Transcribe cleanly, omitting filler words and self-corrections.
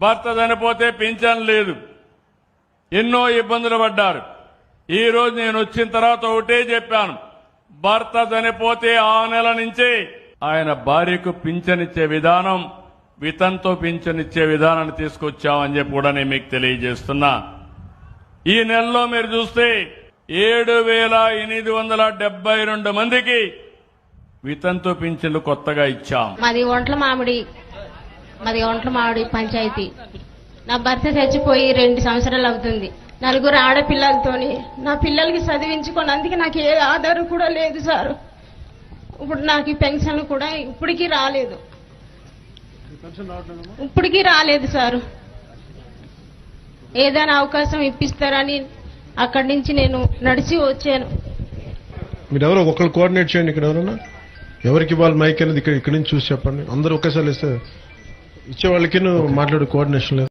భర్త చనిపోతే పింఛన్ లేదు, ఎన్నో ఇబ్బందులు పడ్డారు. ఈ రోజు నేను వచ్చిన తర్వాత ఒకటే చెప్పాను, భర్త చనిపోతే ఆ నెల నుంచి ఆయన భార్యకు పింఛనిచ్చే విధానం, వితంతో పింఛనిచ్చే విధానాన్ని తీసుకొచ్చామని చెప్పి కూడా నేను మీకు తెలియజేస్తున్నా. ఈ నెలలో మీరు చూస్తే 7,872 మందికి వితంతో పింఛన్లు కొత్తగా ఇచ్చాం. మాది ఒంట్ల మామిడి పంచాయతీ. నా భర్త చచ్చిపోయి 2 సంవత్సరాలు అవుతుంది. 4 ఆడపిల్లలతోని నా పిల్లలకి చదివించుకొని, అందుకే నాకు ఏ ఆధారం కూడా లేదు సార్. ఇప్పుడు నాకు ఈ పెన్షన్ కూడా ఇప్పటికీ రాలేదు సార్. ఏదైనా అవకాశం ఇప్పిస్తారని అక్కడి నుంచి నేను నడిచి వచ్చాను. మీరు ఎవరో ఒకళ్ళు కోఆర్డినేట్ చేయండి. ఇక్కడ ఎవరన్నా ఎవరికి ఇవ్వాలి మైక్ అనేది ఇక్కడ నుంచి చూసి చెప్పండి. అందరూ ఒకేసారి ఇస్తే ఇచ్చే వాళ్ళకి మాట్లాడే కోఆర్డినేషన్ లేదు.